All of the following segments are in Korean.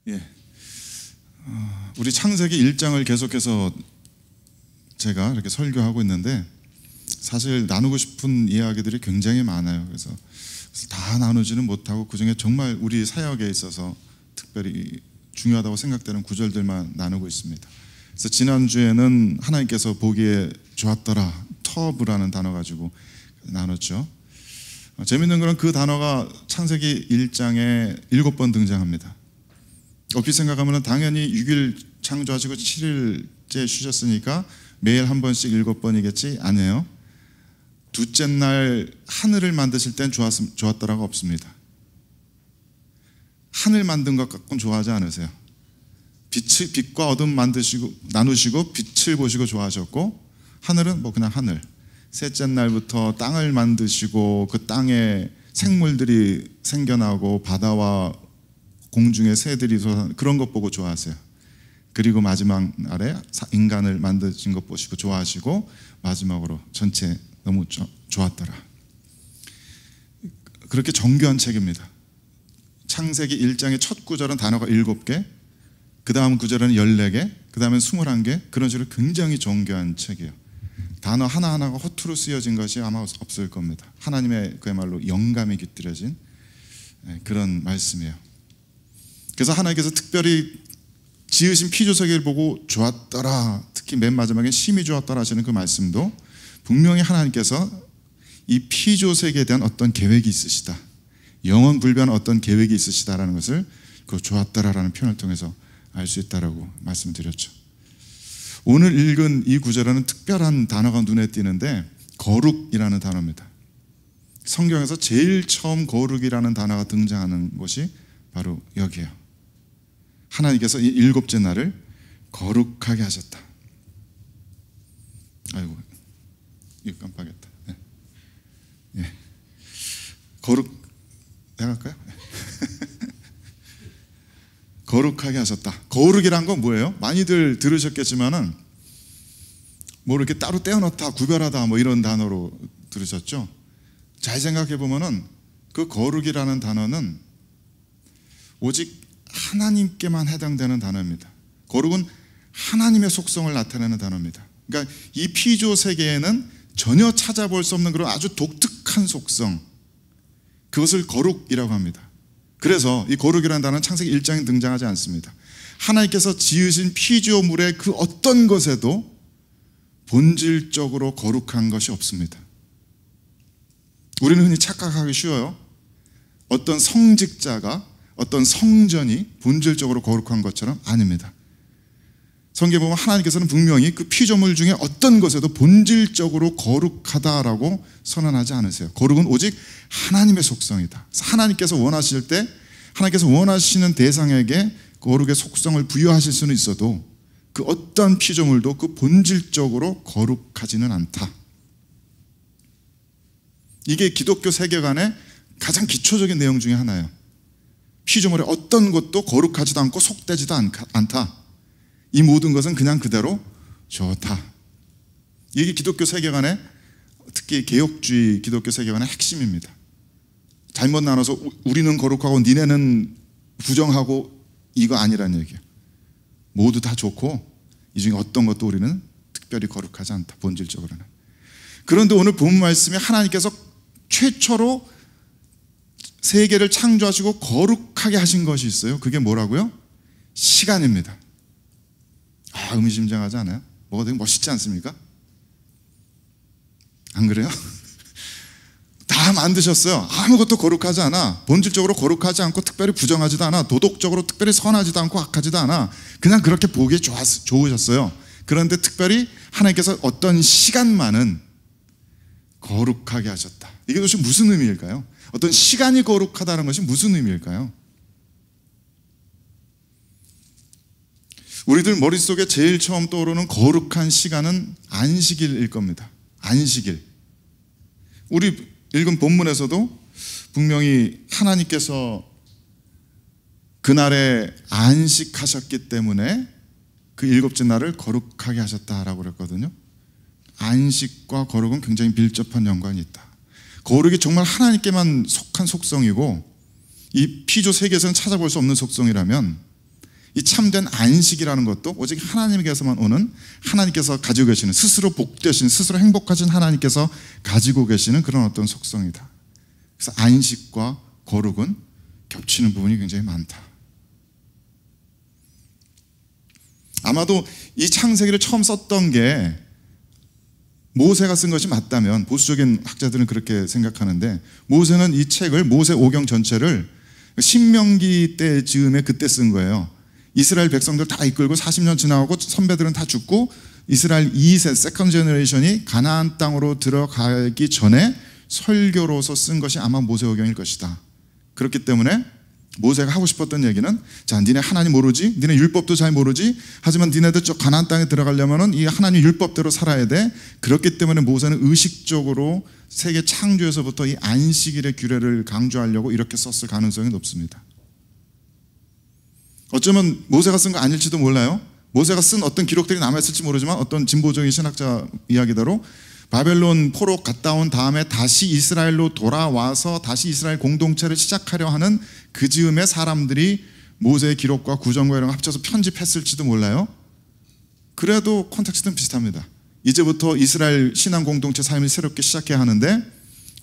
예, 우리 창세기 1장을 계속해서 제가 이렇게 설교하고 있는데 사실 나누고 싶은 이야기들이 굉장히 많아요. 그래서 다 나누지는 못하고 그중에 정말 우리 사역에 있어서 특별히 중요하다고 생각되는 구절들만 나누고 있습니다. 그래서 지난주에는 하나님께서 보기에 좋았더라, 터브라는 단어 가지고 나눴죠. 재밌는 건 그 단어가 창세기 1장에 7번 등장합니다. 얼핏 생각하면 당연히 6일 창조하시고 7일째 쉬셨으니까 매일 한 번씩 7번이겠지? 아니에요. 둘째 날 하늘을 만드실 땐 좋았더라가 없습니다. 하늘 만든 것 갖고는 좋아하지 않으세요. 빛과 어둠 만드시고 나누시고 빛을 보시고 좋아하셨고, 하늘은 뭐 그냥 하늘. 셋째 날부터 땅을 만드시고 그 땅에 생물들이 생겨나고 바다와 공중의 새들이 그런 것 보고 좋아하세요. 그리고 마지막 날에 인간을 만드신 것 보시고 좋아하시고, 마지막으로 전체 너무 좋았더라. 그렇게 정교한 책입니다. 창세기 1장의 첫 구절은 단어가 7개, 그 다음 구절은 14개, 그 다음엔 21개, 그런 식으로 굉장히 정교한 책이에요. 단어 하나하나가 허투루 쓰여진 것이 아마 없을 겁니다. 하나님의 그야말로 영감이 깃들여진 그런 말씀이에요. 그래서 하나님께서 특별히 지으신 피조세계를 보고 좋았더라, 특히 맨 마지막에 심히 좋았더라 하시는 그 말씀도 분명히 하나님께서 이 피조세계에 대한 어떤 계획이 있으시다, 영원 불변한 어떤 계획이 있으시다라는 것을 그 좋았더라라는 표현을 통해서 알 수 있다라고 말씀드렸죠. 오늘 읽은 이 구절에는 특별한 단어가 눈에 띄는데 거룩이라는 단어입니다. 성경에서 제일 처음 거룩이라는 단어가 등장하는 곳이 바로 여기에요. 하나님께서 이 7째 날을 거룩하게 하셨다. 아이고, 이거 깜빡했다. 네. 예. 거룩, 내가 할까요? 거룩하게 하셨다. 거룩이란 건 뭐예요? 많이들 들으셨겠지만은 뭐 이렇게 따로 떼어놓다, 구별하다 뭐 이런 단어로 들으셨죠? 잘 생각해 보면은 그 거룩이라는 단어는 오직 하나님께만 해당되는 단어입니다. 거룩은 하나님의 속성을 나타내는 단어입니다. 그러니까 이 피조 세계에는 전혀 찾아볼 수 없는 그런 아주 독특한 속성, 그것을 거룩이라고 합니다. 그래서 이 거룩이라는 단어는 창세기 1장에 등장하지 않습니다. 하나님께서 지으신 피조물의 그 어떤 것에도 본질적으로 거룩한 것이 없습니다. 우리는 흔히 착각하기 쉬워요. 어떤 성직자가, 어떤 성전이 본질적으로 거룩한 것처럼. 아닙니다. 성경에 보면 하나님께서는 분명히 그 피조물 중에 어떤 것에도 본질적으로 거룩하다라고 선언하지 않으세요. 거룩은 오직 하나님의 속성이다. 하나님께서 원하실 때, 하나님께서 원하시는 대상에게 거룩의 속성을 부여하실 수는 있어도 그 어떤 피조물도 그 본질적으로 거룩하지는 않다. 이게 기독교 세계관의 가장 기초적인 내용 중에 하나예요. 피조물의 어떤 것도 거룩하지도 않고 속되지도 않다. 이 모든 것은 그냥 그대로 좋다. 이게 기독교 세계관의, 특히 개혁주의 기독교 세계관의 핵심입니다. 잘못 나눠서 우리는 거룩하고 니네는 부정하고 이거 아니란 얘기예요. 모두 다 좋고 이 중에 어떤 것도 우리는 특별히 거룩하지 않다, 본질적으로는. 그런데 오늘 본 말씀에 하나님께서 최초로 세계를 창조하시고 거룩하게 하신 것이 있어요. 그게 뭐라고요? 시간입니다. 아, 의미심장하지 않아요? 뭐가 되게 멋있지 않습니까? 안 그래요? 다 만드셨어요. 아무것도 거룩하지 않아. 본질적으로 거룩하지 않고 특별히 부정하지도 않아. 도덕적으로 특별히 선하지도 않고 악하지도 않아. 그냥 그렇게 보기에 좋으셨어요. 그런데 특별히 하나님께서 어떤 시간만은 거룩하게 하셨다. 이게 도대체 무슨 의미일까요? 어떤 시간이 거룩하다는 것이 무슨 의미일까요? 우리들 머릿속에 제일 처음 떠오르는 거룩한 시간은 안식일일 겁니다. 안식일. 우리 읽은 본문에서도 분명히 하나님께서 그날에 안식하셨기 때문에 그 7째 날을 거룩하게 하셨다라고 그랬거든요. 안식과 거룩은 굉장히 밀접한 연관이 있다. 거룩이 정말 하나님께만 속한 속성이고 이 피조 세계에서는 찾아볼 수 없는 속성이라면 이 참된 안식이라는 것도 오직 하나님께서만 오는, 하나님께서 가지고 계시는, 스스로 복되신, 스스로 행복하신 하나님께서 가지고 계시는 그런 어떤 속성이다. 그래서 안식과 거룩은 겹치는 부분이 굉장히 많다. 아마도 이 창세기를 처음 썼던 게 모세가 쓴 것이 맞다면, 보수적인 학자들은 그렇게 생각하는데, 모세는 이 책을, 모세 오경 전체를 신명기 때 즈음에 그때 쓴 거예요. 이스라엘 백성들 다 이끌고 40년 지나고 선배들은 다 죽고 이스라엘 2세 세컨드 제너레이션이 가나안 땅으로 들어가기 전에 설교로서 쓴 것이 아마 모세오경일 것이다. 그렇기 때문에 모세가 하고 싶었던 얘기는, 자, 니네 하나님 모르지? 니네 율법도 잘 모르지? 하지만 니네들 저 가나안 땅에 들어가려면 이 하나님 율법대로 살아야 돼. 그렇기 때문에 모세는 의식적으로 세계 창조에서부터 이 안식일의 규례를 강조하려고 이렇게 썼을 가능성이 높습니다. 어쩌면 모세가 쓴 거 아닐지도 몰라요. 모세가 쓴 어떤 기록들이 남아있을지 모르지만 어떤 진보적인 신학자 이야기대로 바벨론 포로 갔다 온 다음에 다시 이스라엘로 돌아와서 다시 이스라엘 공동체를 시작하려 하는 그 즈음에 사람들이 모세의 기록과 구전과 이런 거 합쳐서 편집했을지도 몰라요. 그래도 콘텍스트는 비슷합니다. 이제부터 이스라엘 신앙 공동체 삶을 새롭게 시작해야 하는데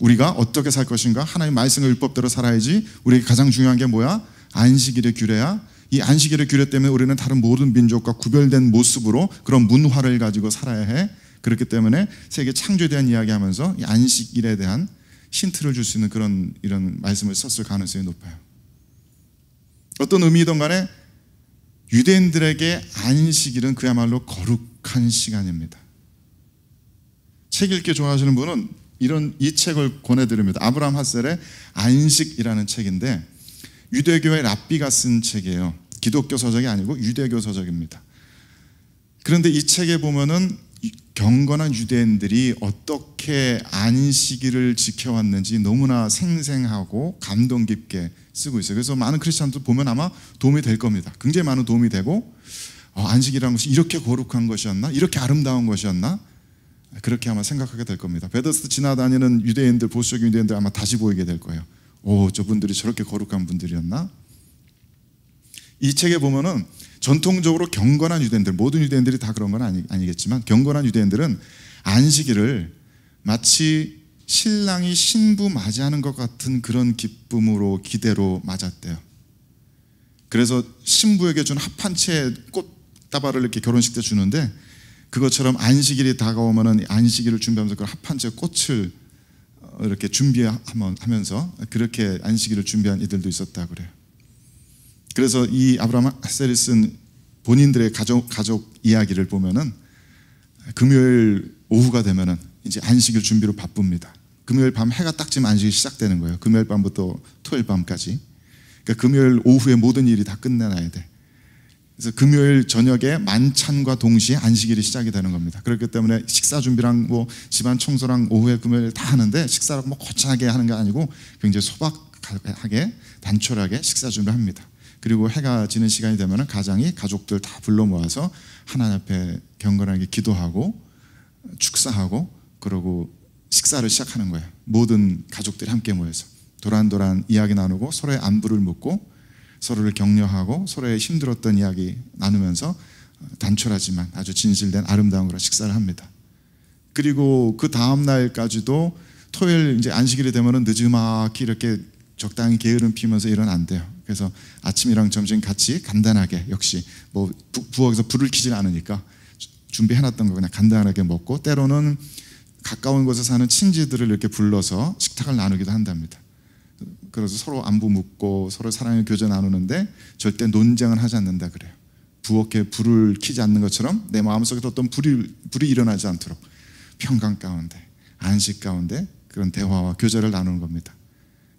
우리가 어떻게 살 것인가? 하나님 말씀과 율법대로 살아야지. 우리에게 가장 중요한 게 뭐야? 안식일의 규례야. 이 안식일의 규례 때문에 우리는 다른 모든 민족과 구별된 모습으로 그런 문화를 가지고 살아야 해. 그렇기 때문에 세계 창조에 대한 이야기하면서 이 안식일에 대한 힌트를 줄 수 있는 그런 이런 말씀을 썼을 가능성이 높아요. 어떤 의미이든 간에 유대인들에게 안식일은 그야말로 거룩한 시간입니다. 책 읽기 좋아하시는 분은 이 책을 권해드립니다. 아브라함 하셀의 안식이라는 책인데 유대교의 랍비가 쓴 책이에요. 기독교 서적이 아니고 유대교 서적입니다. 그런데 이 책에 보면은 경건한 유대인들이 어떻게 안식일을 지켜왔는지 너무나 생생하고 감동 깊게 쓰고 있어요. 그래서 많은 크리스찬들 보면 아마 도움이 될 겁니다. 굉장히 많은 도움이 되고, 안식이라는 것이 이렇게 거룩한 것이었나? 이렇게 아름다운 것이었나? 그렇게 아마 생각하게 될 겁니다. 베더스 지나다니는 유대인들, 보수적인 유대인들 아마 다시 보이게 될 거예요. 저분들이 저렇게 거룩한 분들이었나? 이 책에 보면은 전통적으로 경건한 유대인들, 모든 유대인들이 다 그런 건 아니겠지만 경건한 유대인들은 안식일을 마치 신랑이 신부 맞이하는 것 같은 그런 기쁨으로, 기대로 맞았대요. 그래서 신부에게 준 합한채 꽃다발을 이렇게 결혼식 때 주는데, 그것처럼 안식일이 다가오면은 안식일을 준비하면서 그 합한채 꽃을 이렇게 준비하면서 그렇게 안식일을 준비한 이들도 있었다 그래요. 그래서 이 아브라함 하셀이 쓴 본인들의 가족 이야기를 보면은 금요일 오후가 되면은 이제 안식일 준비로 바쁩니다. 금요일 밤 해가 딱 지면 안식이 시작되는 거예요. 금요일 밤부터 토요일 밤까지. 그러니까 금요일 오후에 모든 일이 다 끝내놔야 돼. 그래서 금요일 저녁에 만찬과 동시에 안식일이 시작이 되는 겁니다. 그렇기 때문에 식사 준비랑 뭐 집안 청소랑 오후에 금요일 다 하는데, 식사를 뭐 거창하게 하는 게 아니고 굉장히 소박하게 단촐하게 식사 준비를 합니다. 그리고 해가 지는 시간이 되면 가장이 가족들 다 불러 모아서 하나님 앞에 경건하게 기도하고 축사하고 그러고 식사를 시작하는 거예요. 모든 가족들이 함께 모여서 도란도란 이야기 나누고 서로의 안부를 묻고 서로를 격려하고 서로의 힘들었던 이야기 나누면서 단촐하지만 아주 진실된 아름다운 거로 식사를 합니다. 그리고 그 다음 날까지도 토요일 이제 안식일이 되면은 느지막이 이렇게 적당히 게으름 피면서 일어난대요. 그래서 아침이랑 점심 같이 간단하게, 역시 뭐 부엌에서 불을 켜지 않으니까 준비해놨던 거 그냥 간단하게 먹고, 때로는 가까운 곳에 사는 친지들을 이렇게 불러서 식탁을 나누기도 한답니다. 그래서 서로 안부 묻고 서로 사랑의 교제 나누는데 절대 논쟁을 하지 않는다 그래요. 부엌에 불을 켜지 않는 것처럼 내 마음속에 어떤 불이 일어나지 않도록 평강 가운데, 안식 가운데 그런 대화와 교제를 나누는 겁니다.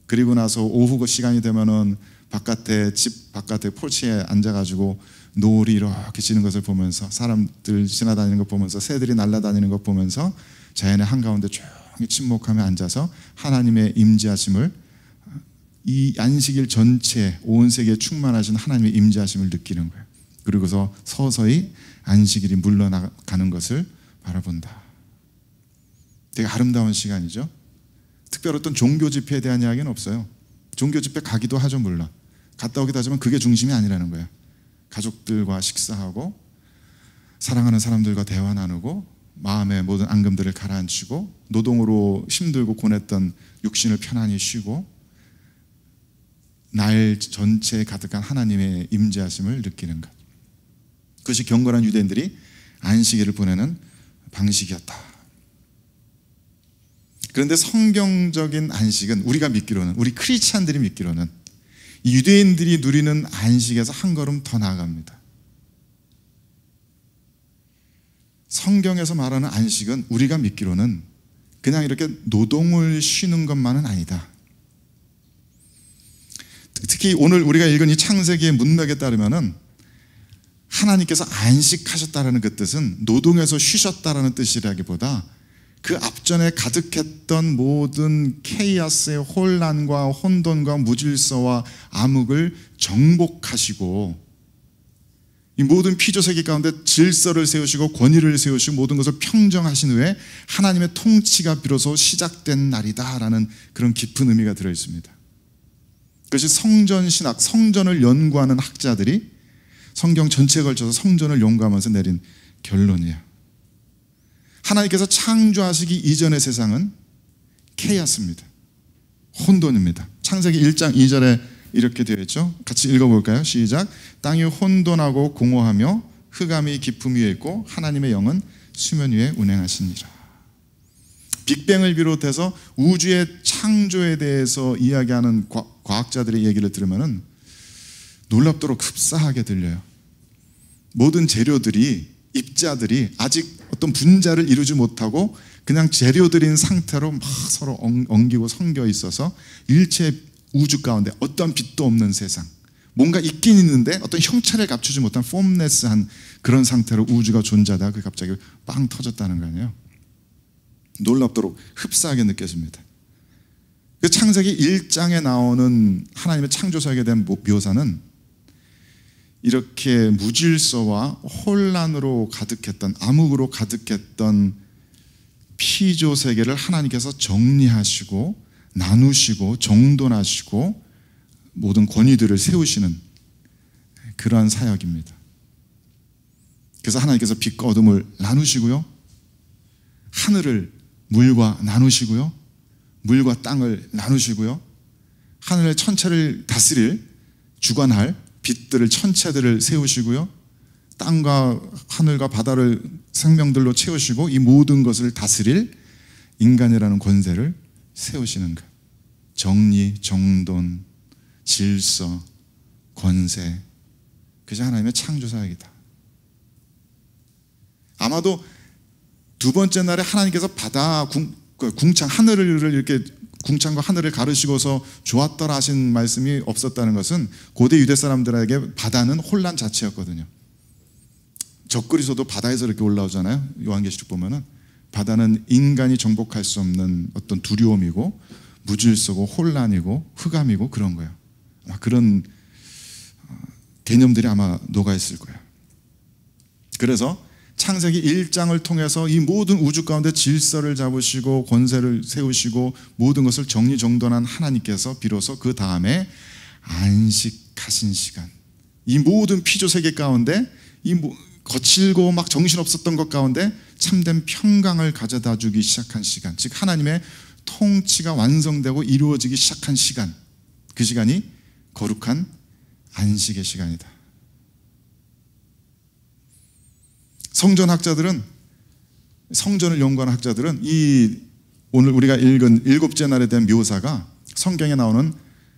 그리고 나서 오후 시간이 되면은 집 바깥에 포치에 앉아가지고 노을이 이렇게 지는 것을 보면서, 사람들 지나다니는 것 보면서, 새들이 날아다니는 것 보면서 자연의 한가운데 조용히 침묵하며 앉아서 하나님의 임재하심을, 이 안식일 전체에 온 세계에 충만하신 하나님의 임재하심을 느끼는 거예요. 그리고서 서서히 안식일이 물러나가는 것을 바라본다. 되게 아름다운 시간이죠. 특별 어떤 종교 집회에 대한 이야기는 없어요. 종교 집회 가기도 하죠, 물론. 갔다 오기도 하지만 그게 중심이 아니라는 거예요. 가족들과 식사하고 사랑하는 사람들과 대화 나누고 마음의 모든 앙금들을 가라앉히고 노동으로 힘들고 고냈던 육신을 편안히 쉬고 날 전체에 가득한 하나님의 임재하심을 느끼는 것. 그것이 경건한 유대인들이 안식일을 보내는 방식이었다. 그런데 성경적인 안식은 우리가 믿기로는, 우리 크리스찬들이 믿기로는 이 유대인들이 누리는 안식에서 한 걸음 더 나아갑니다. 성경에서 말하는 안식은 우리가 믿기로는 그냥 이렇게 노동을 쉬는 것만은 아니다. 특히 오늘 우리가 읽은 이 창세기의 문맥에 따르면은 하나님께서 안식하셨다라는 그 뜻은 노동에서 쉬셨다라는 뜻이라기보다 그 앞전에 가득했던 모든 케이아스의 혼란과 혼돈과 무질서와 암흑을 정복하시고 이 모든 피조세계 가운데 질서를 세우시고 권위를 세우시고 모든 것을 평정하신 후에 하나님의 통치가 비로소 시작된 날이다라는 그런 깊은 의미가 들어있습니다. 그것이 성전신학, 성전을 연구하는 학자들이 성경 전체에 걸쳐서 성전을 연구하면서 내린 결론이에요. 하나님께서 창조하시기 이전의 세상은 케이아스입니다. 혼돈입니다. 창세기 1장 2절에 이렇게 되어 있죠. 같이 읽어볼까요? 시작. 땅이 혼돈하고 공허하며 흑암이 깊음 위에 있고 하나님의 영은 수면 위에 운행하시니라. 빅뱅을 비롯해서 우주의 창조에 대해서 이야기하는 과학자들의 얘기를 들으면 놀랍도록 흡사하게 들려요. 모든 재료들이, 입자들이 아직 어떤 분자를 이루지 못하고 그냥 재료들인 상태로 막 서로 엉기고 성겨 있어서 일체 우주 가운데 어떤 빛도 없는 세상, 뭔가 있긴 있는데 어떤 형체를 갖추지 못한 폼레스한 그런 상태로 우주가 존재하다가 그 갑자기 빵 터졌다는 거 아니에요. 놀랍도록 흡사하게 느껴집니다. 그 창세기 1장에 나오는 하나님의 창조사역에 대한 묘사는 이렇게 무질서와 혼란으로 가득했던, 암흑으로 가득했던 피조세계를 하나님께서 정리하시고 나누시고 정돈하시고 모든 권위들을 세우시는 그러한 사역입니다. 그래서 하나님께서 빛과 어둠을 나누시고요, 하늘을 물과 나누시고요, 물과 땅을 나누시고요, 하늘의 천체를 다스릴, 주관할 빛들을, 천체들을 세우시고요, 땅과 하늘과 바다를 생명들로 채우시고 이 모든 것을 다스릴 인간이라는 권세를 세우시는 것. 정리, 정돈, 질서, 권세, 그것이 하나님의 창조사역이다. 아마도 두 번째 날에 하나님께서 바다, 궁창, 하늘을 이렇게 궁창과 하늘을 가르시고서 좋았더라 하신 말씀이 없었다는 것은 고대 유대 사람들에게 바다는 혼란 자체였거든요. 적그리스도도 바다에서 이렇게 올라오잖아요. 요한계시록 보면은 바다는 인간이 정복할 수 없는 어떤 두려움이고 무질서고 혼란이고 흑암이고 그런 거예요. 아마 그런 개념들이 아마 녹아있을 거예요. 그래서 창세기 1장을 통해서 이 모든 우주 가운데 질서를 잡으시고 권세를 세우시고 모든 것을 정리정돈한 하나님께서 비로소 그 다음에 안식하신 시간, 이 모든 피조세계 가운데 이 거칠고 막 정신없었던 것 가운데 참된 평강을 가져다 주기 시작한 시간, 즉 하나님의 통치가 완성되고 이루어지기 시작한 시간, 그 시간이 거룩한 안식의 시간이다. 성전학자들은, 성전을 연구하는 학자들은 이 오늘 우리가 읽은 일곱째 날에 대한 묘사가 성경에 나오는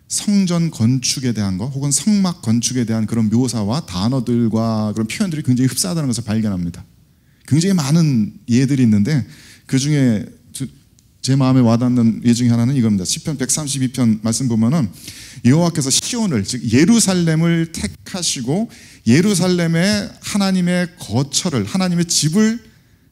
성전 건축에 대한 것 혹은 성막 건축에 대한 그런 묘사와 단어들과 그런 표현들이 굉장히 흡사하다는 것을 발견합니다. 굉장히 많은 예들이 있는데 그 중에 제 마음에 와닿는 예 중에 하나는 이겁니다. 시편 132편 말씀 보면은 여호와께서 시온을, 즉 예루살렘을 택하시고 예루살렘에 하나님의 거처를, 하나님의 집을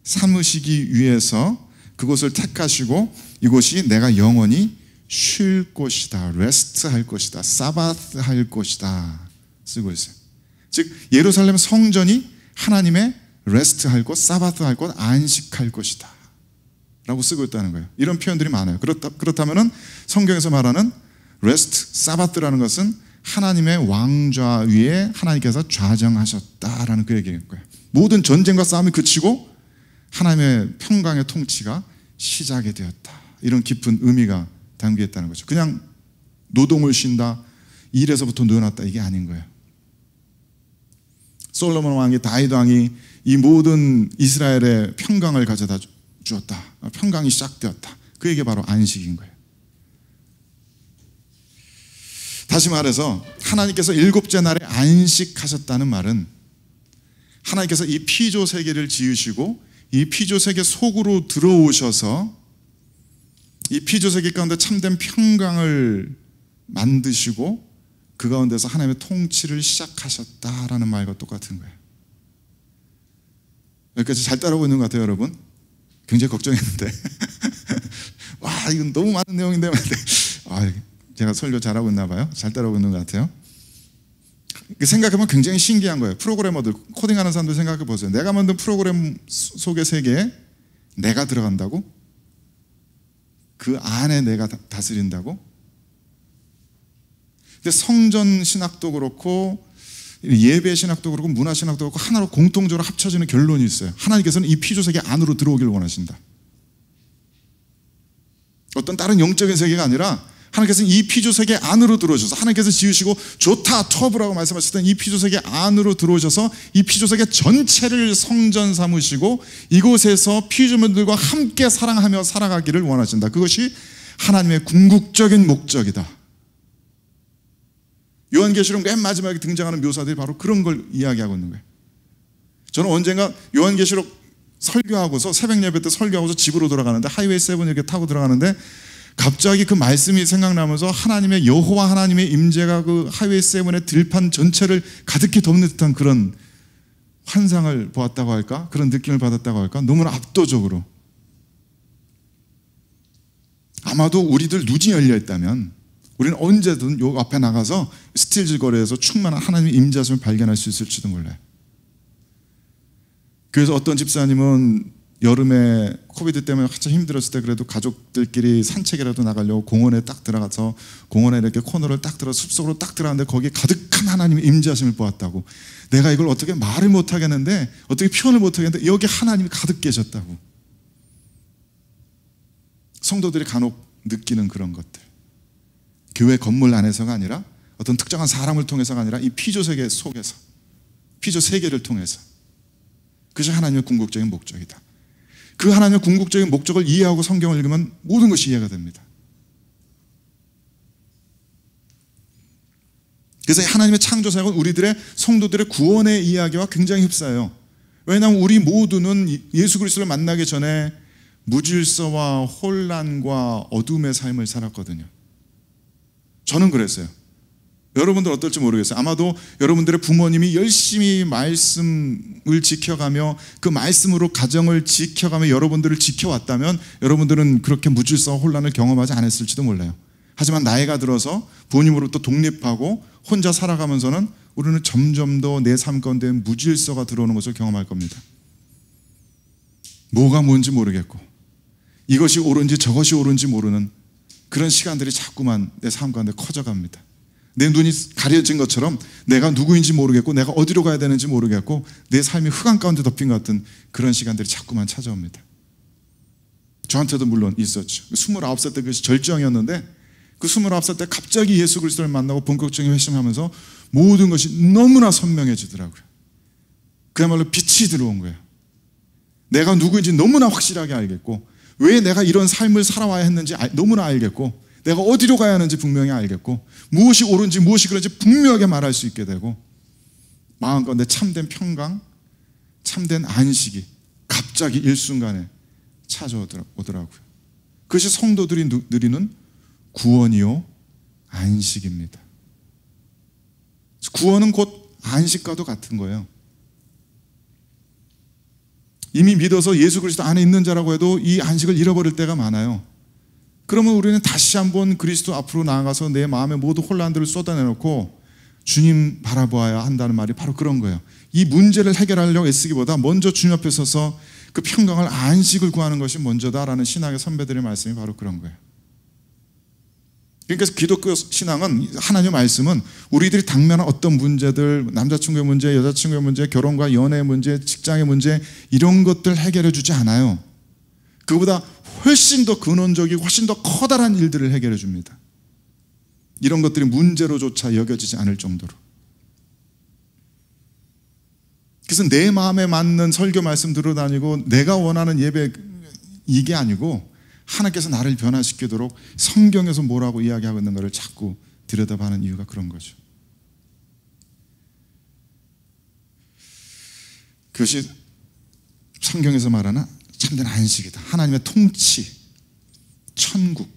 삼으시기 위해서 그곳을 택하시고 이곳이 내가 영원히 쉴 곳이다, 레스트 할 곳이다, 사바트 할 곳이다 쓰고 있어요. 즉 예루살렘 성전이 하나님의 레스트 할 곳, 사바트 할 곳, 안식할 곳이다 라고 쓰고 있다는 거예요. 이런 표현들이 많아요. 그렇다면은 성경에서 말하는 레스트, 사바트라는 것은 하나님의 왕좌 위에 하나님께서 좌정하셨다라는 그 얘기인 거예요. 모든 전쟁과 싸움이 그치고 하나님의 평강의 통치가 시작이 되었다. 이런 깊은 의미가 담겨 있다는 거죠. 그냥 노동을 쉰다, 일에서부터 놓여놨다, 이게 아닌 거예요. 솔로몬 왕이, 다윗 왕이 이 모든 이스라엘의 평강을 가져다 주었다. 평강이 시작되었다. 그 얘기 바로 안식인 거예요. 다시 말해서 하나님께서 일곱째 날에 안식하셨다는 말은 하나님께서 이 피조 세계를 지으시고 이 피조 세계 속으로 들어오셔서 이 피조 세계 가운데 참된 평강을 만드시고 그 가운데서 하나님의 통치를 시작하셨다라는 말과 똑같은 거예요. 여기까지 잘 따라오고 있는 것 같아요, 여러분. 굉장히 걱정했는데 와, 이건 너무 많은 내용인데 제가 설교 잘하고 있나 봐요. 잘 따라오고 있는 것 같아요. 생각해보면 굉장히 신기한 거예요. 프로그래머들, 코딩하는 사람들 생각해 보세요. 내가 만든 프로그램 속의 세계에 내가 들어간다고? 그 안에 내가 다스린다고? 근데 성전 신학도 그렇고 예배 신학도 그렇고 문화 신학도 그렇고 하나로 공통적으로 합쳐지는 결론이 있어요. 하나님께서는 이 피조 세계 안으로 들어오길 원하신다. 어떤 다른 영적인 세계가 아니라 하나님께서는 이 피조 세계 안으로 들어오셔서 하나님께서 지으시고 좋다, 터브라고 말씀하셨던 이 피조 세계 안으로 들어오셔서 이 피조 세계 전체를 성전 삼으시고 이곳에서 피조물들과 함께 사랑하며 살아가기를 원하신다. 그것이 하나님의 궁극적인 목적이다. 요한계시록 맨 마지막에 등장하는 묘사들이 바로 그런 걸 이야기하고 있는 거예요. 저는 언젠가 요한계시록 설교하고서 새벽 예배 때 설교하고서 집으로 돌아가는데 하이웨이 7 이렇게 타고 들어가는데 갑자기 그 말씀이 생각나면서 하나님의 여호와 하나님의 임재가 그 하이웨이 7의 들판 전체를 가득히 덮는 듯한 그런 환상을 보았다고 할까? 그런 느낌을 받았다고 할까? 너무나 압도적으로. 아마도 우리들 눈이 열려 있다면 우리는 언제든 요 앞에 나가서 스틸즈 거리에서 충만한 하나님의 임재하심을 발견할 수 있을지도 몰라요. 그래서 어떤 집사님은 여름에 코비드 때문에 한참 힘들었을 때 그래도 가족들끼리 산책이라도 나가려고 공원에 딱 들어가서 공원에 이렇게 코너를 딱 들어 숲속으로 딱 들어갔는데 거기에 가득한 하나님의 임재하심을 보았다고. 내가 이걸 어떻게 말을 못 하겠는데 어떻게 표현을 못 하겠는데 여기 하나님이 가득 계셨다고. 성도들이 간혹 느끼는 그런 것들, 교회 건물 안에서가 아니라 어떤 특정한 사람을 통해서가 아니라 이 피조 세계 속에서, 피조 세계를 통해서, 그것이 하나님의 궁극적인 목적이다. 그 하나님의 궁극적인 목적을 이해하고 성경을 읽으면 모든 것이 이해가 됩니다. 그래서 하나님의 창조사역은 우리들의 성도들의 구원의 이야기와 굉장히 흡사해요. 왜냐하면 우리 모두는 예수 그리스도를 만나기 전에 무질서와 혼란과 어둠의 삶을 살았거든요. 저는 그랬어요. 여러분들 어떨지 모르겠어요. 아마도 여러분들의 부모님이 열심히 말씀을 지켜가며 그 말씀으로 가정을 지켜가며 여러분들을 지켜왔다면 여러분들은 그렇게 무질서와 혼란을 경험하지 않았을지도 몰라요. 하지만 나이가 들어서 부모님으로부터 독립하고 혼자 살아가면서는 우리는 점점 더 내 삶 가운데 무질서가 들어오는 것을 경험할 겁니다. 뭐가 뭔지 모르겠고 이것이 옳은지 저것이 옳은지 모르는 그런 시간들이 자꾸만 내 삶 가운데 커져갑니다. 내 눈이 가려진 것처럼 내가 누구인지 모르겠고 내가 어디로 가야 되는지 모르겠고 내 삶이 흑암 가운데 덮인 것 같은 그런 시간들이 자꾸만 찾아옵니다. 저한테도 물론 있었죠. 29살 때 그것이 절정이었는데 그 29살 때 갑자기 예수 그리스도를 만나고 본격적인 회심하면서 모든 것이 너무나 선명해지더라고요. 그야말로 빛이 들어온 거예요. 내가 누구인지 너무나 확실하게 알겠고 왜 내가 이런 삶을 살아와야 했는지 너무나 알겠고 내가 어디로 가야 하는지 분명히 알겠고 무엇이 옳은지 무엇이 그런지 분명하게 말할 수 있게 되고 마음 가운데 참된 평강, 참된 안식이 갑자기 일순간에 찾아오더라고요. 그것이 성도들이 누리는 구원이요 안식입니다. 구원은 곧 안식과도 같은 거예요. 이미 믿어서 예수 그리스도 안에 있는 자라고 해도 이 안식을 잃어버릴 때가 많아요. 그러면 우리는 다시 한번 그리스도 앞으로 나아가서 내 마음의 모든 혼란들을 쏟아내놓고 주님 바라보아야 한다는 말이 바로 그런 거예요. 이 문제를 해결하려고 애쓰기보다 먼저 주님 앞에 서서 그 평강을 안식을 구하는 것이 먼저다라는 신학의 선배들의 말씀이 바로 그런 거예요. 그러니까 기독교 신앙은, 하나님의 말씀은 우리들이 당면한 어떤 문제들, 남자친구의 문제, 여자친구의 문제, 결혼과 연애의 문제, 직장의 문제, 이런 것들 해결해 주지 않아요. 그보다 훨씬 더 근원적이고 훨씬 더 커다란 일들을 해결해 줍니다. 이런 것들이 문제로조차 여겨지지 않을 정도로. 그래서 내 마음에 맞는 설교 말씀 들어다니고 내가 원하는 예배, 이게 아니고 하나님께서 나를 변화시키도록 성경에서 뭐라고 이야기하고 있는 것을 자꾸 들여다보는 이유가 그런 거죠. 그것이 성경에서 말하는 참된 안식이다. 하나님의 통치, 천국.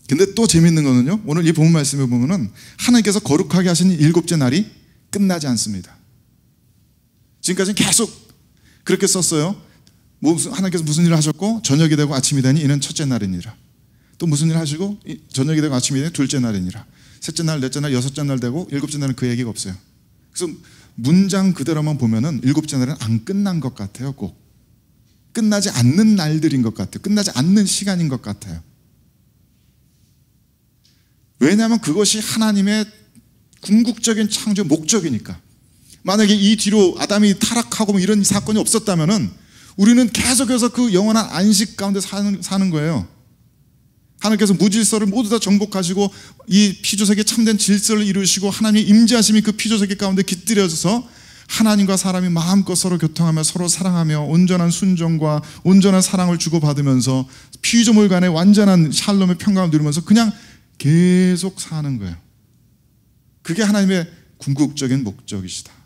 근데 또 재밌는 거는요, 오늘 이 본문 말씀에 보면은 하나님께서 거룩하게 하신 7째 날이 끝나지 않습니다. 지금까지는 계속 그렇게 썼어요. 하나님께서 무슨 일을 하셨고 저녁이 되고 아침이 되니 이는 첫째 날이니라. 또 무슨 일을 하시고 저녁이 되고 아침이 되니 둘째 날이니라. 셋째 날, 넷째 날, 여섯째 날 되고 일곱째 날은 그 얘기가 없어요. 그래서 문장 그대로만 보면은 일곱째 날은 안 끝난 것 같아요. 꼭 끝나지 않는 날들인 것 같아요. 끝나지 않는 시간인 것 같아요. 왜냐하면 그것이 하나님의 궁극적인 창조 목적이니까. 만약에 이 뒤로 아담이 타락하고 뭐 이런 사건이 없었다면은 우리는 계속해서 그 영원한 안식 가운데 사는 거예요. 하나님께서 무질서를 모두 다 정복하시고 이 피조세계에 참된 질서를 이루시고 하나님의 임재하심이 그 피조세계 가운데 깃들여져서 하나님과 사람이 마음껏 서로 교통하며 서로 사랑하며 온전한 순종과 온전한 사랑을 주고받으면서 피조물 간의 완전한 샬롬의 평강을 누리면서 그냥 계속 사는 거예요. 그게 하나님의 궁극적인 목적이시다.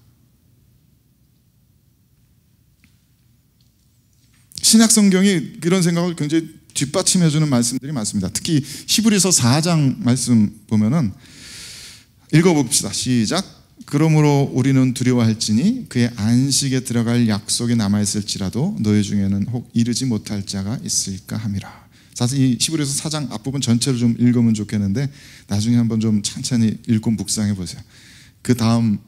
신약 성경이 그런 생각을 굉장히 뒷받침해주는 말씀들이 많습니다. 특히 히브리서 4장 말씀 보면은 읽어봅시다. 시작. 그러므로 우리는 두려워할지니 그의 안식에 들어갈 약속이 남아있을지라도 너희 중에는 혹 이르지 못할 자가 있을까 함이라. 사실 이 히브리서 4장 앞부분 전체를 좀 읽으면 좋겠는데 나중에 한번 좀 천천히 읽고 묵상해 보세요. 그 다음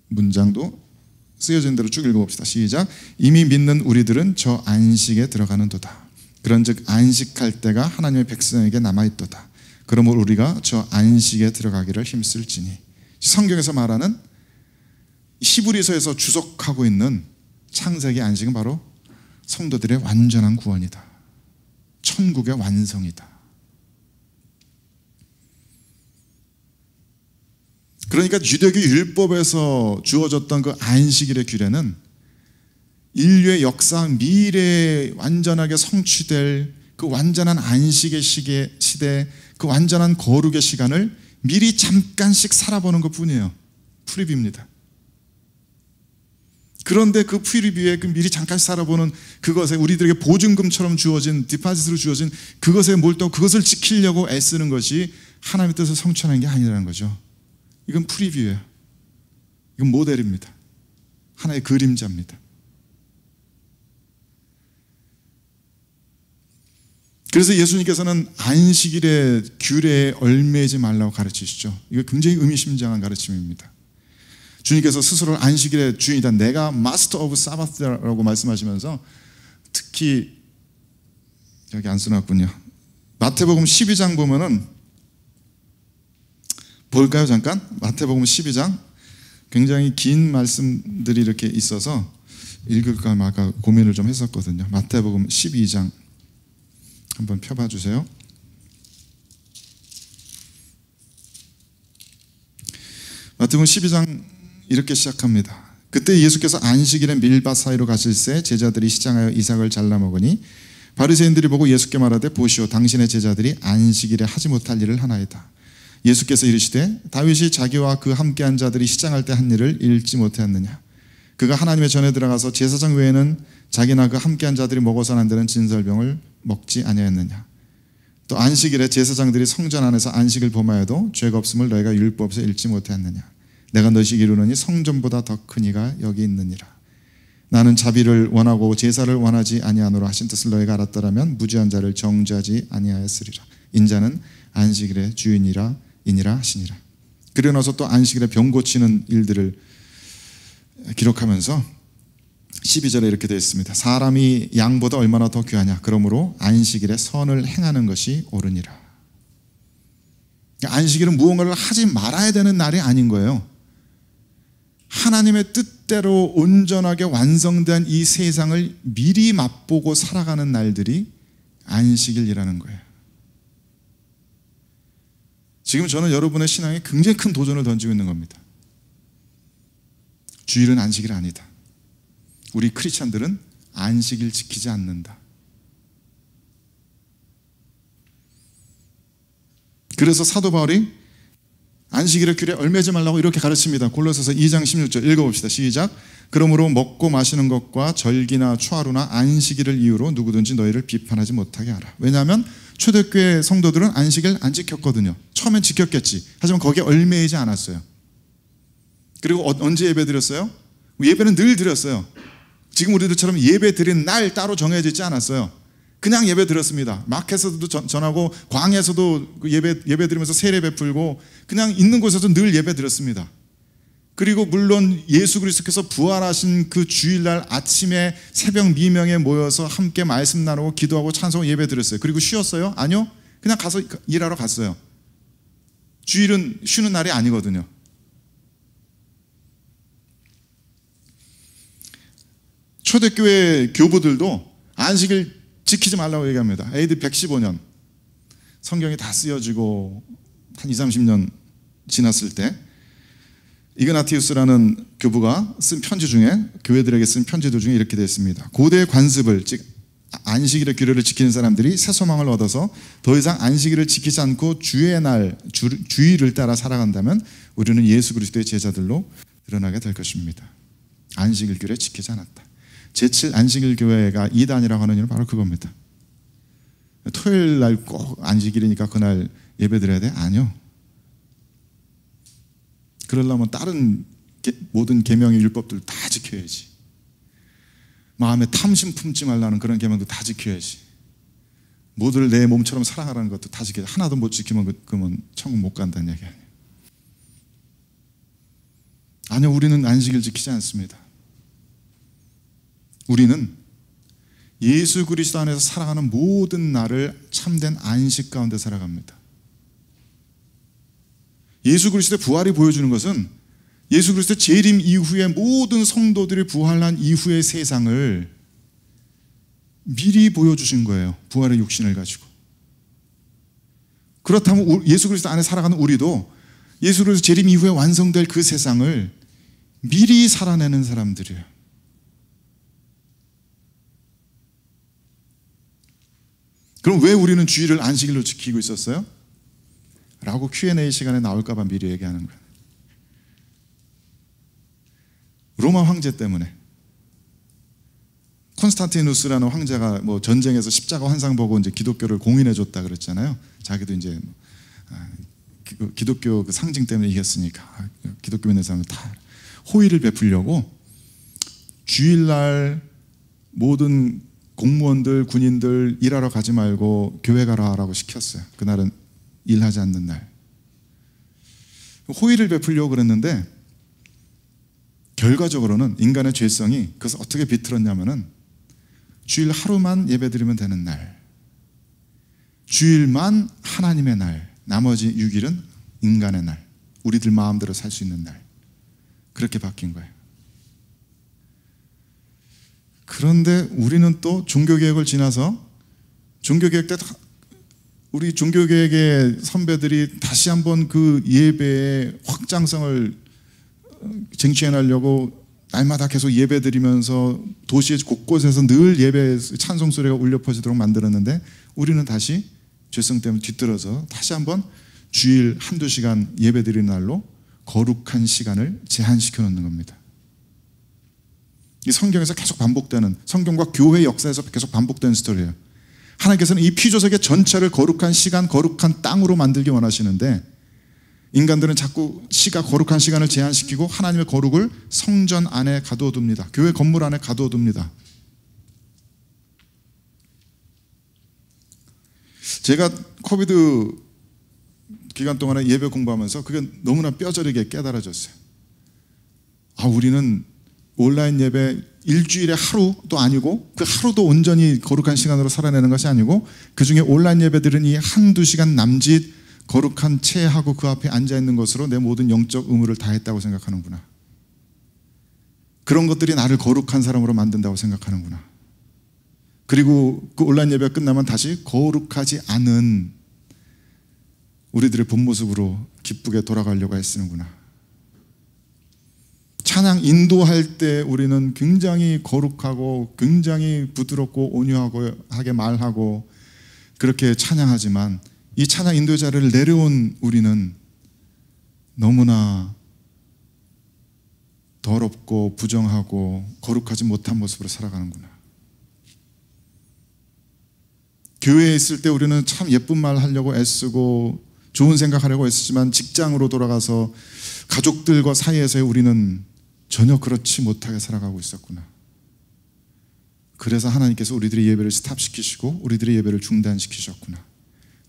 문장도 쓰여진 대로 쭉 읽어봅시다. 시작. 이미 믿는 우리들은 저 안식에 들어가는도다. 그런즉 안식할 때가 하나님의 백성에게 남아있도다. 그러므로 우리가 저 안식에 들어가기를 힘쓸지니. 성경에서 말하는 히브리서에서 주석하고 있는 창세기 안식은 바로 성도들의 완전한 구원이다. 천국의 완성이다. 그러니까 유대교 율법에서 주어졌던 그 안식일의 규례는 인류의 역사, 미래에 완전하게 성취될 그 완전한 안식의 시대, 그 완전한 거룩의 시간을 미리 잠깐씩 살아보는 것 뿐이에요. 프리뷰입니다. 그런데 그 프리뷰에 그 미리 잠깐 살아보는 그것에 우리들에게 보증금처럼 주어진, 디파짓으로 주어진 그것에 몰두하고 그것을 지키려고 애쓰는 것이 하나님의 뜻을 성취하는 게 아니라는 거죠. 이건 프리뷰예요. 이건 모델입니다. 하나의 그림자입니다. 그래서 예수님께서는 안식일의 규례에 얽매이지 말라고 가르치시죠. 이거 굉장히 의미심장한 가르침입니다. 주님께서 스스로 안식일의 주인이다. 내가 마스터 오브 사바스라고 말씀하시면서 특히 여기 안 써놨군요. 마태복음 12장 보면은 볼까요? 잠깐. 마태복음 12장 굉장히 긴 말씀들이 이렇게 있어서 읽을까 말까 고민을 좀 했었거든요. 마태복음 12장 한번 펴봐 주세요. 마태복음 12장 이렇게 시작합니다. 그때 예수께서 안식일에 밀밭 사이로 가실새 제자들이 시장하여 이삭을 잘라 먹으니 바리새인들이 보고 예수께 말하되 보시오 당신의 제자들이 안식일에 하지 못할 일을 하나이다. 예수께서 이르시되 다윗이 자기와 그 함께한 자들이 시장할 때 한 일을 읽지 못하였느냐. 그가 하나님의 전에 들어가서 제사장 외에는 자기나 그 함께한 자들이 먹어서는 안 되는 진설병을 먹지 아니하였느냐. 또 안식일에 제사장들이 성전 안에서 안식을 범하여도 죄가 없음을 너희가 율법에서 읽지 못하였느냐. 내가 너희에게 이르노니 성전보다 더 큰 이가 여기 있느니라. 나는 자비를 원하고 제사를 원하지 아니하노라 하신 뜻을 너희가 알았더라면 무죄한 자를 정죄하지 아니하였으리라. 인자는 안식일의 주인이라 이니라 하시니라. 그러고 나서 또 안식일에 병 고치는 일들을 기록하면서 12절에 이렇게 되어 있습니다. 사람이 양보다 얼마나 더 귀하냐. 그러므로 안식일에 선을 행하는 것이 옳으니라. 안식일은 무언가를 하지 말아야 되는 날이 아닌 거예요. 하나님의 뜻대로 온전하게 완성된 이 세상을 미리 맛보고 살아가는 날들이 안식일이라는 거예요. 지금 저는 여러분의 신앙에 굉장히 큰 도전을 던지고 있는 겁니다. 주일은 안식일 아니다. 우리 크리스찬들은 안식일 지키지 않는다. 그래서 사도 바울이 안식일의 규례 얼매지 말라고 이렇게 가르칩니다. 골로새서 2장 16절 읽어봅시다. 시작. 그러므로 먹고 마시는 것과 절기나 추하루나 안식일을 이유로 누구든지 너희를 비판하지 못하게 하라. 왜냐하면 초대교회 성도들은 안식일 안 지켰거든요. 처음엔 지켰겠지. 하지만 거기에 얽매이지 않았어요. 그리고 언제 예배 드렸어요? 예배는 늘 드렸어요. 지금 우리들처럼 예배 드리는 날 따로 정해져 있지 않았어요. 그냥 예배 드렸습니다. 마켓에서도 전하고 광야에서도 예배 드리면서 세례 베풀고 그냥 있는 곳에서 늘 예배 드렸습니다. 그리고 물론 예수 그리스도께서 부활하신 그 주일날 아침에 새벽 미명에 모여서 함께 말씀 나누고 기도하고 찬송 예배 드렸어요. 그리고 쉬었어요? 아니요. 그냥 가서 일하러 갔어요. 주일은 쉬는 날이 아니거든요. 초대교회 교부들도 안식일 지키지 말라고 얘기합니다. AD 115년 성경이 다 쓰여지고 한 20, 30년 지났을 때 이그나티우스라는 교부가 쓴 편지 중에 교회들에게 쓴 편지들 중에 이렇게 되어 있습니다. 고대 관습을 즉 안식일의 규례를 지키는 사람들이 새 소망을 얻어서 더 이상 안식일을 지키지 않고 주의 날 주일을 따라 살아간다면 우리는 예수 그리스도의 제자들로 드러나게 될 것입니다. 안식일 규례 지키지 않았다. 제7 안식일 교회가 이단이라고 하는 이유는 바로 그겁니다. 토요일 날 꼭 안식일이니까 그날 예배 드려야 돼? 아니요. 그러려면 다른 모든 계명의 율법들 다 지켜야지. 마음에 탐심 품지 말라는 그런 계명도 다 지켜야지. 모두를 내 몸처럼 사랑하라는 것도 다 지켜야지. 하나도 못 지키면 그러면 천국 못 간다는 얘기 아니에요. 아니요, 우리는 안식일 지키지 않습니다. 우리는 예수 그리스도 안에서 살아가는 모든 날을 참된 안식 가운데 살아갑니다. 예수 그리스도의 부활이 보여주는 것은 예수 그리스도의 재림 이후에 모든 성도들이 부활한 이후의 세상을 미리 보여주신 거예요. 부활의 육신을 가지고. 그렇다면 예수 그리스도 안에 살아가는 우리도 예수 그리스도 재림 이후에 완성될 그 세상을 미리 살아내는 사람들이에요. 그럼 왜 우리는 주일을 안식일로 지키고 있었어요? 라고 Q&A 시간에 나올까 봐 미리 얘기하는 거예요. 로마 황제 때문에. 콘스탄티누스라는 황제가 뭐 전쟁에서 십자가 환상 보고 이제 기독교를 공인해 줬다 그랬잖아요. 자기도 이제 기독교 그 상징 때문에 이겼으니까 기독교 믿는 사람들 다 호의를 베풀려고 주일날 모든 공무원들, 군인들 일하러 가지 말고 교회 가라라고 시켰어요. 그날은 일하지 않는 날. 호의를 베풀려고 그랬는데 결과적으로는 인간의 죄성이 그것을 어떻게 비틀었냐면은 주일 하루만 예배드리면 되는 날, 주일만 하나님의 날, 나머지 6일은 인간의 날, 우리들 마음대로 살 수 있는 날, 그렇게 바뀐 거예요. 그런데 우리는 또 종교개혁을 지나서 종교개혁 때 우리 종교개혁의 선배들이 다시 한번 그 예배의 확장성을 쟁취해내려고 날마다 계속 예배드리면서 도시의 곳곳에서 늘 예배 찬송 소리가 울려 퍼지도록 만들었는데 우리는 다시 죄성 때문에 뒤떨어져 다시 한번 주일 한두 시간 예배드리는 날로 거룩한 시간을 제한시켜 놓는 겁니다. 이 성경에서 계속 반복되는, 성경과 교회 역사에서 계속 반복되는 스토리예요. 하나님께서는 이 피조세계 전체를 거룩한 시간, 거룩한 땅으로 만들기 원하시는데 인간들은 자꾸 거룩한 시간을 제한시키고 하나님의 거룩을 성전 안에 가두어둡니다. 교회 건물 안에 가두어둡니다. 제가 코비드 기간 동안에 예배 공부하면서 그게 너무나 뼈저리게 깨달아졌어요. 우리는 온라인 예배 일주일에 하루도 아니고 그 하루도 온전히 거룩한 시간으로 살아내는 것이 아니고 그 중에 온라인 예배들은 이 한두 시간 남짓 거룩한 체하고 그 앞에 앉아있는 것으로 내 모든 영적 의무를 다했다고 생각하는구나. 그런 것들이 나를 거룩한 사람으로 만든다고 생각하는구나. 그리고 그 온라인 예배가 끝나면 다시 거룩하지 않은 우리들의 본 모습으로 기쁘게 돌아가려고 애쓰는구나. 찬양 인도할 때 우리는 굉장히 거룩하고 굉장히 부드럽고 온유하고 하게 말하고 그렇게 찬양하지만 이 찬양 인도의 자리를 내려온 우리는 너무나 더럽고 부정하고 거룩하지 못한 모습으로 살아가는구나. 교회에 있을 때 우리는 참 예쁜 말 하려고 애쓰고 좋은 생각하려고 애쓰지만 직장으로 돌아가서 가족들과 사이에서의 우리는 전혀 그렇지 못하게 살아가고 있었구나. 그래서 하나님께서 우리들의 예배를 스탑시키시고 우리들의 예배를 중단시키셨구나.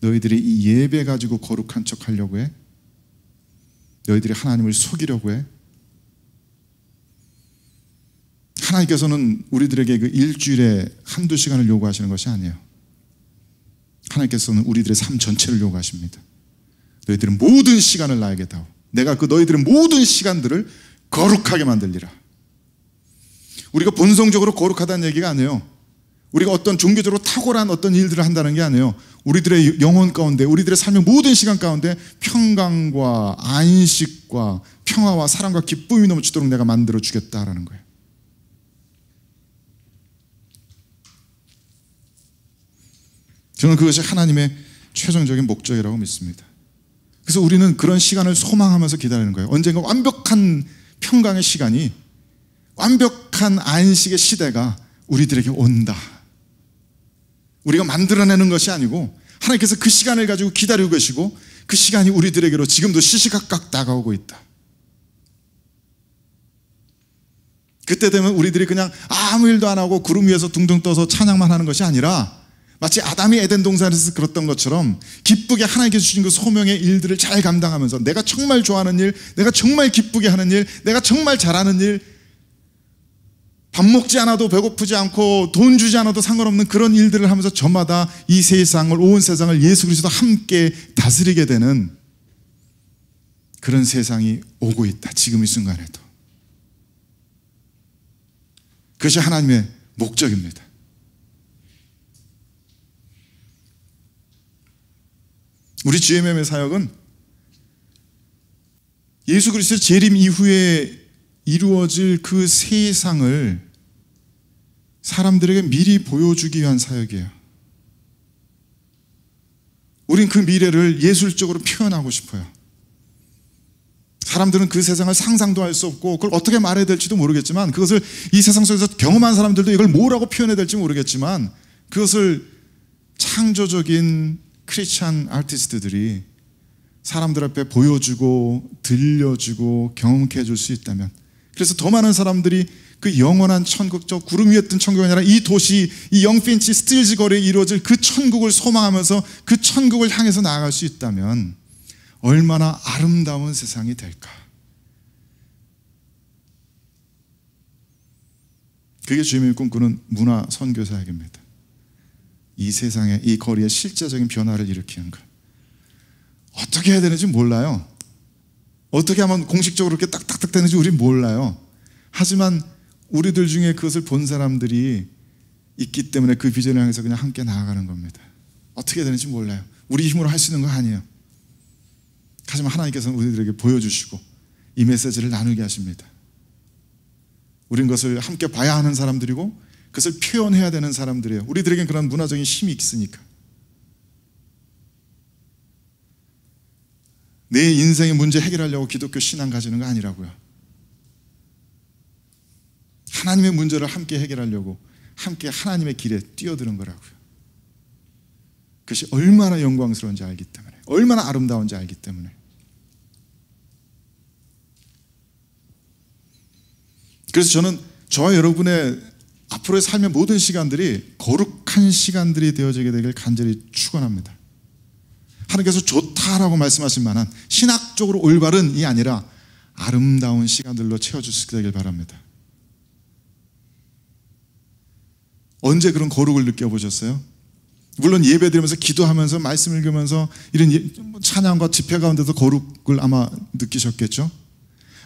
너희들이 이 예배 가지고 거룩한 척 하려고 해? 너희들이 하나님을 속이려고 해? 하나님께서는 우리들에게 그 일주일에 한두 시간을 요구하시는 것이 아니에요. 하나님께서는 우리들의 삶 전체를 요구하십니다. 너희들은 모든 시간을 나에게 다오. 내가 그 너희들의 모든 시간들을 거룩하게 만들리라. 우리가 본성적으로 거룩하다는 얘기가 아니에요. 우리가 어떤 종교적으로 탁월한 어떤 일들을 한다는 게 아니에요. 우리들의 영혼 가운데, 우리들의 삶의 모든 시간 가운데 평강과 안식과 평화와 사랑과 기쁨이 넘치도록 내가 만들어 주겠다라는 거예요. 저는 그것이 하나님의 최종적인 목적이라고 믿습니다. 그래서 우리는 그런 시간을 소망하면서 기다리는 거예요. 언젠가 완벽한 평강의 시간이, 완벽한 안식의 시대가 우리들에게 온다. 우리가 만들어내는 것이 아니고 하나님께서 그 시간을 가지고 기다리고 계시고 그 시간이 우리들에게로 지금도 시시각각 다가오고 있다. 그때 되면 우리들이 그냥 아무 일도 안 하고 구름 위에서 둥둥 떠서 찬양만 하는 것이 아니라 마치 아담이 에덴 동산에서 그랬던 것처럼 기쁘게 하나님께서 주신 그 소명의 일들을 잘 감당하면서 내가 정말 좋아하는 일, 내가 정말 기쁘게 하는 일, 내가 정말 잘하는 일, 밥 먹지 않아도 배고프지 않고 돈 주지 않아도 상관없는 그런 일들을 하면서 저마다 이 세상을, 온 세상을 예수 그리스도 함께 다스리게 되는 그런 세상이 오고 있다. 지금 이 순간에도. 그것이 하나님의 목적입니다. 우리 GMM의 사역은 예수 그리스도의 재림 이후에 이루어질 그 세상을 사람들에게 미리 보여주기 위한 사역이에요. 우린 그 미래를 예술적으로 표현하고 싶어요. 사람들은 그 세상을 상상도 할 수 없고 그걸 어떻게 말해야 될지도 모르겠지만, 그것을 이 세상 속에서 경험한 사람들도 이걸 뭐라고 표현해야 될지 모르겠지만, 그것을 창조적인 크리스찬 아티스트들이 사람들 앞에 보여주고 들려주고 경험케 해줄 수 있다면, 그래서 더 많은 사람들이 그 영원한 천국, 저 구름 위에 뜬 천국이 아니라 이 도시, 이 영핀치 스틸즈 거리에 이루어질 그 천국을 소망하면서 그 천국을 향해서 나아갈 수 있다면 얼마나 아름다운 세상이 될까. 그게 주님이 꿈꾸는 문화 선교 사역입니다. 이 세상에, 이 거리에 실제적인 변화를 일으키는 것. 어떻게 해야 되는지 몰라요. 어떻게 하면 공식적으로 이렇게 딱딱딱 되는지 우린 몰라요. 하지만 우리들 중에 그것을 본 사람들이 있기 때문에 그 비전을 향해서 그냥 함께 나아가는 겁니다. 어떻게 해야 되는지 몰라요. 우리 힘으로 할 수 있는 거 아니에요. 하지만 하나님께서는 우리들에게 보여주시고 이 메시지를 나누게 하십니다. 우린 그것을 함께 봐야 하는 사람들이고 그것을 표현해야 되는 사람들이에요. 우리들에겐 그런 문화적인 힘이 있으니까. 내 인생의 문제 해결하려고 기독교 신앙 가지는 거 아니라고요. 하나님의 문제를 함께 해결하려고 함께 하나님의 길에 뛰어드는 거라고요. 그것이 얼마나 영광스러운지 알기 때문에, 얼마나 아름다운지 알기 때문에. 그래서 저는 저와 여러분의 앞으로의 삶의 모든 시간들이 거룩한 시간들이 되어지게 되길 간절히 축원합니다. 하나님께서 좋다라고 말씀하신 만한 신학적으로 올바른이 아니라 아름다운 시간들로 채워주시게 되길 바랍니다. 언제 그런 거룩을 느껴보셨어요? 물론 예배드리면서 기도하면서 말씀 읽으면서 이런 찬양과 집회 가운데서 거룩을 아마 느끼셨겠죠?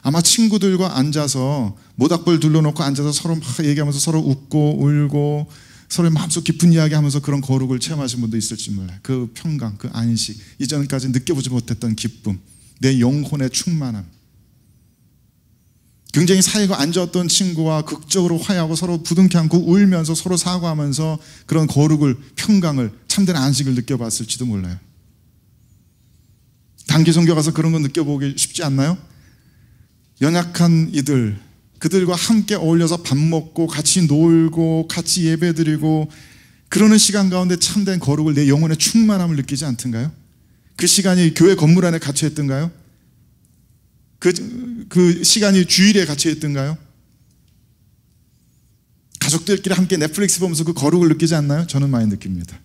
아마 친구들과 앉아서 모닥불 둘러놓고 앉아서 서로 막 얘기하면서 서로 웃고 울고 서로의 마음속 깊은 이야기하면서 그런 거룩을 체험하신 분도 있을지 몰라요. 그 평강, 그 안식, 이전까지 느껴보지 못했던 기쁨, 내 영혼의 충만함. 굉장히 사이가 안 좋았던 친구와 극적으로 화해하고 서로 부둥켜 안고 울면서 서로 사과하면서 그런 거룩을, 평강을, 참된 안식을 느껴봤을지도 몰라요. 단기 선교 가서 그런 거 느껴보기 쉽지 않나요? 연약한 이들, 그들과 함께 어울려서 밥 먹고 같이 놀고 같이 예배드리고 그러는 시간 가운데 참된 거룩을, 내 영혼의 충만함을 느끼지 않던가요? 그 시간이 교회 건물 안에 갇혀 있던가요? 그 시간이 주일에 갇혀 있던가요? 가족들끼리 함께 넷플릭스 보면서 그 거룩을 느끼지 않나요? 저는 많이 느낍니다.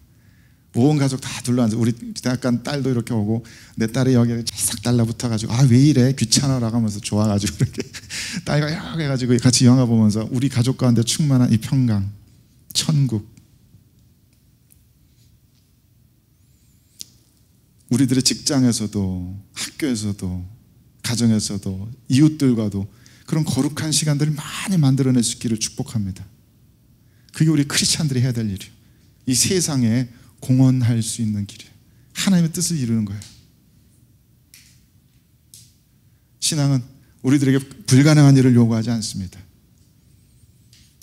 온 가족 다 둘러앉아, 우리 대학간 딸도 이렇게 오고 내 딸이 여기에 싹 달라붙어가지고 아 왜 이래 귀찮아라고 하면서 좋아가지고 이렇게 딸과 약 해가지고 같이 영화 보면서 우리 가족 가운데 충만한 이 평강, 천국. 우리들의 직장에서도 학교에서도 가정에서도 이웃들과도 그런 거룩한 시간들을 많이 만들어낼 수 있기를 축복합니다. 그게 우리 크리스찬들이 해야 될 일이에요. 이 세상에 공헌할 수 있는 길이에요. 하나님의 뜻을 이루는 거예요. 신앙은 우리들에게 불가능한 일을 요구하지 않습니다.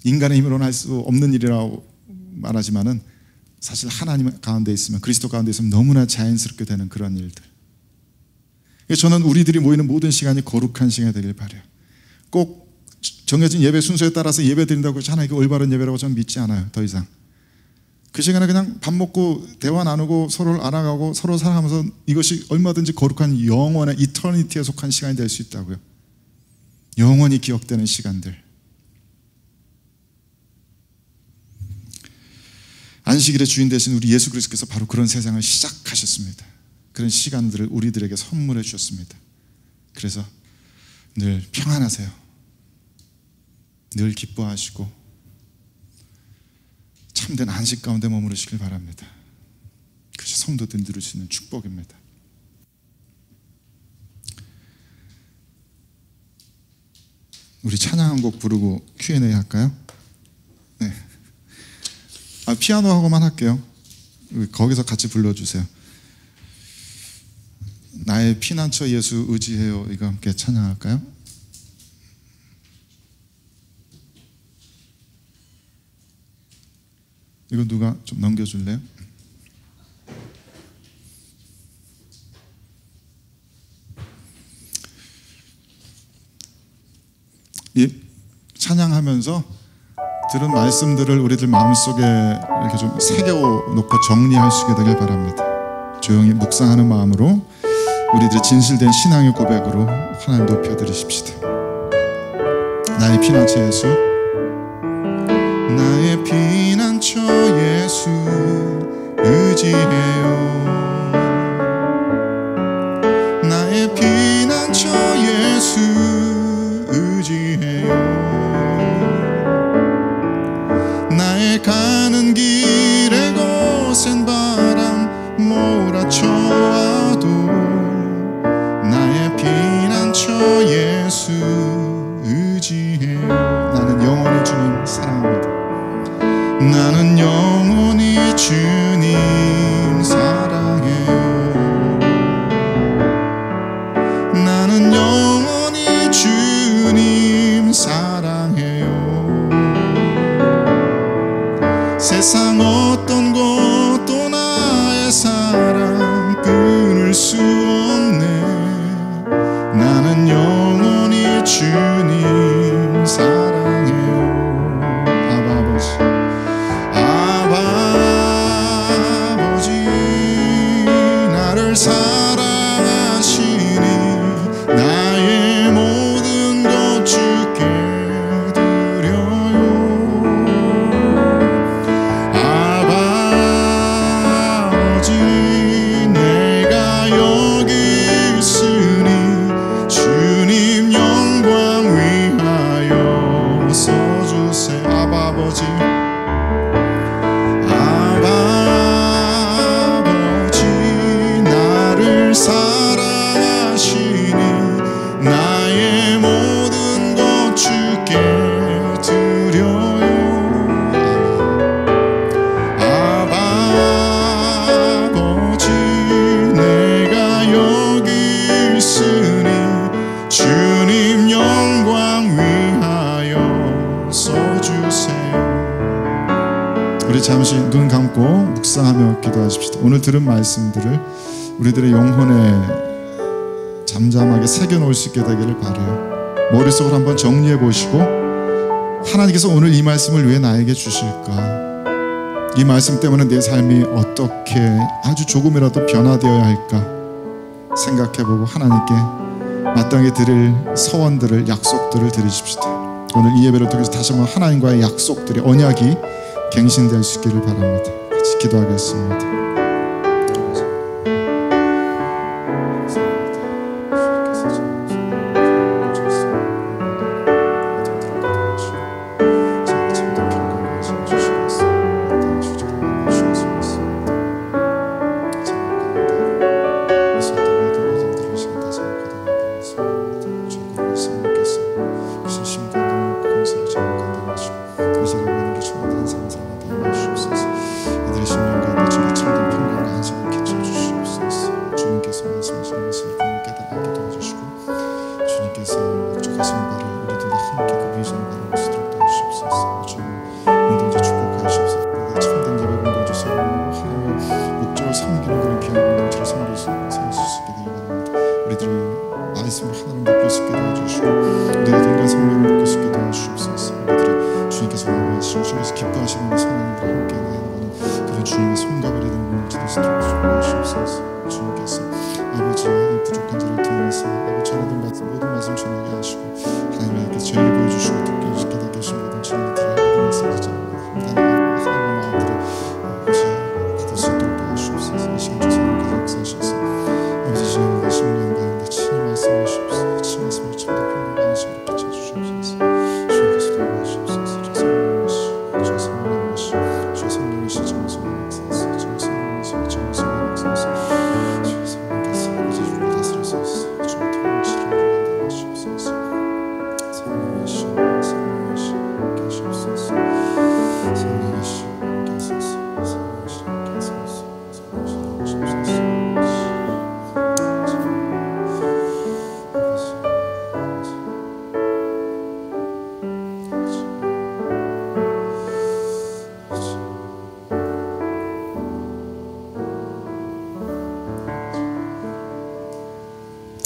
인간의 힘으로는 할 수 없는 일이라고 말하지만은 사실 하나님 가운데 있으면, 그리스도 가운데 있으면 너무나 자연스럽게 되는 그런 일들. 저는 우리들이 모이는 모든 시간이 거룩한 시간이 되길 바라요. 꼭 정해진 예배 순서에 따라서 예배 드린다고 해서 하나님께 올바른 예배라고 저는 믿지 않아요. 더 이상 그 시간에 그냥 밥 먹고 대화 나누고 서로를 알아가고 서로 사랑하면서 이것이 얼마든지 거룩한 영원의 이터니티에 속한 시간이 될 수 있다고요. 영원히 기억되는 시간들. 안식일의 주인 되신 우리 예수 그리스도께서 바로 그런 세상을 시작하셨습니다. 그런 시간들을 우리들에게 선물해 주셨습니다. 그래서 늘 평안하세요. 늘 기뻐하시고 참된 안식 가운데 머무르시길 바랍니다. 그것이 성도들 누릴 수 있는 축복입니다. 우리 찬양 한 곡 부르고 Q&A 할까요? 네. 피아노하고만 할게요. 거기서 같이 불러주세요. 나의 피난처 예수 의지해요. 이거 함께 찬양할까요? 이거 누가 좀 넘겨줄래요? 이 찬양하면서 들은 말씀들을 우리들 마음속에 이렇게 좀 새겨놓고 정리할 수 있게 되길 바랍니다. 조용히 묵상하는 마음으로 우리들의 진실된 신앙의 고백으로 하나님 높여드리십시다. 나의 피난처 예수, 나의 피난처 예수 의지해요. 나의 피난처 예수 의지해요. 나의 가는 길에 거센 바람 몰아쳐와도 나의 피난처 예수 의지해요. 나는 영원히 주님 사랑합니다. 나는 영원히 주님 사랑해요. 나는 영원히 주님 사랑해요. 세상 어떤 것도 나의 사랑 끊을 수 없네. 나는 영원히 주님 사랑해요. 아버지 나를 사랑하시니 나의 모든 것 주께 드려요. 아버지 내가 여기 있으니 주님 영광 위 내 모든 것 주께 드려요. 아버지 내가 여기 있으니 주님 영광 위하여 써주세요. 우리 잠시 눈 감고 묵상하며 기도하십시다. 오늘 들은 말씀들을 우리들의 영혼에 잠잠하게 새겨놓을 수 있게 되기를 바라요. 머릿속으로 한번 정리해 보시고, 하나님께서 오늘 이 말씀을 왜 나에게 주실까? 이 말씀 때문에 내 삶이 어떻게 아주 조금이라도 변화되어야 할까 생각해보고 하나님께 마땅히 드릴 서원들을, 약속들을 드리십시다. 오늘 이 예배를 통해서 다시 한번 하나님과의 약속들의 언약이 갱신될 수 있기를 바랍니다. 같이 기도하겠습니다.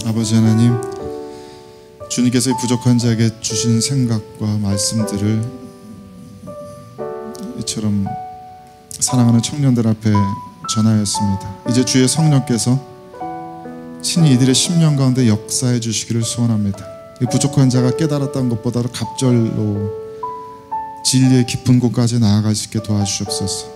아버지 하나님, 주님께서 이 부족한 자에게 주신 생각과 말씀들을 이처럼 사랑하는 청년들 앞에 전하였습니다. 이제 주의 성령께서 친히 이들의 심령 가운데 역사해 주시기를 소원합니다. 이 부족한 자가 깨달았던 것보다도 갑절로 진리의 깊은 곳까지 나아갈 수 있게 도와주시옵소서.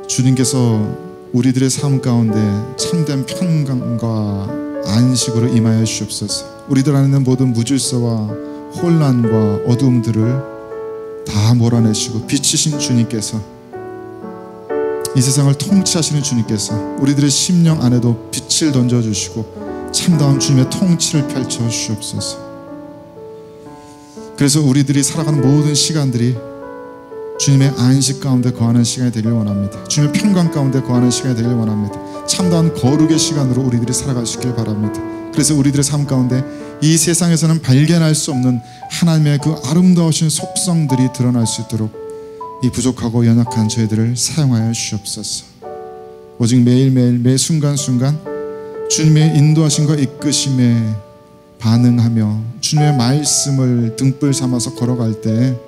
주님께서 우리들의 삶 가운데 참된 평강과 안식으로 임하여 주시옵소서. 우리들 안에 있는 모든 무질서와 혼란과 어두움들을 다 몰아내시고 빛이신 주님께서, 이 세상을 통치하시는 주님께서 우리들의 심령 안에도 빛을 던져주시고 참다운 주님의 통치를 펼쳐 주시옵소서. 그래서 우리들이 살아가는 모든 시간들이 주님의 안식 가운데 거하는 시간이 되길 원합니다. 주님의 평강 가운데 거하는 시간이 되길 원합니다. 참다운 거룩의 시간으로 우리들이 살아갈 수 있길 바랍니다. 그래서 우리들의 삶 가운데 이 세상에서는 발견할 수 없는 하나님의 그 아름다우신 속성들이 드러날 수 있도록 이 부족하고 연약한 저희들을 사용하여 주시옵소서. 오직 매일매일 매 순간순간 주님의 인도하심과 이끄심에 반응하며 주님의 말씀을 등불 삼아서 걸어갈 때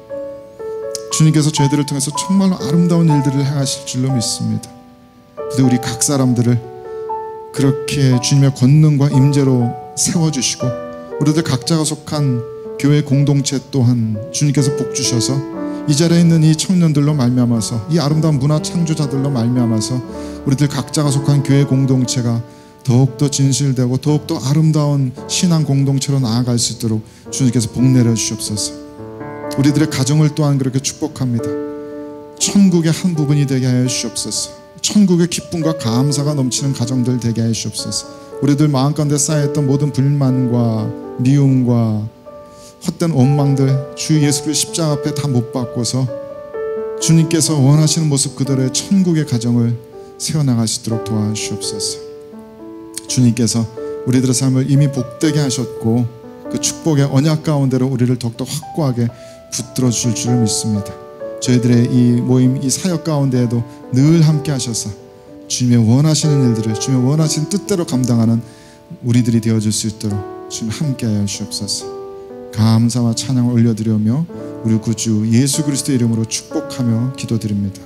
주님께서 저희들을 통해서 정말로 아름다운 일들을 행하실 줄로 믿습니다. 근데 우리 각 사람들을 그렇게 주님의 권능과 임재로 세워주시고 우리들 각자가 속한 교회 공동체 또한 주님께서 복 주셔서 이 자리에 있는 이 청년들로 말미암아서, 이 아름다운 문화 창조자들로 말미암아서 우리들 각자가 속한 교회 공동체가 더욱더 진실되고 더욱더 아름다운 신앙 공동체로 나아갈 수 있도록 주님께서 복 내려 주시옵소서. 우리들의 가정을 또한 그렇게 축복합니다. 천국의 한 부분이 되게 하여 주시옵소서. 천국의 기쁨과 감사가 넘치는 가정들 되게 하여 주시옵소서. 우리들 마음 가운데 쌓여있던 모든 불만과 미움과 헛된 원망들 주 예수 그리스도 십자가 앞에 다 못 박고서 주님께서 원하시는 모습 그대로의 천국의 가정을 세워나갈 수 있도록 도와주시옵소서. 주님께서 우리들의 삶을 이미 복되게 하셨고 그 축복의 언약 가운데로 우리를 더욱더 확고하게 붙들어 주실 줄을 믿습니다. 저희들의 이 모임, 이 사역 가운데에도 늘 함께 하셔서 주님의 원하시는 일들을 주님의 원하시는 뜻대로 감당하는 우리들이 되어줄 수 있도록 주님 함께하여 주옵소서. 감사와 찬양을 올려드리며 우리 구주 예수 그리스도의 이름으로 축복하며 기도드립니다.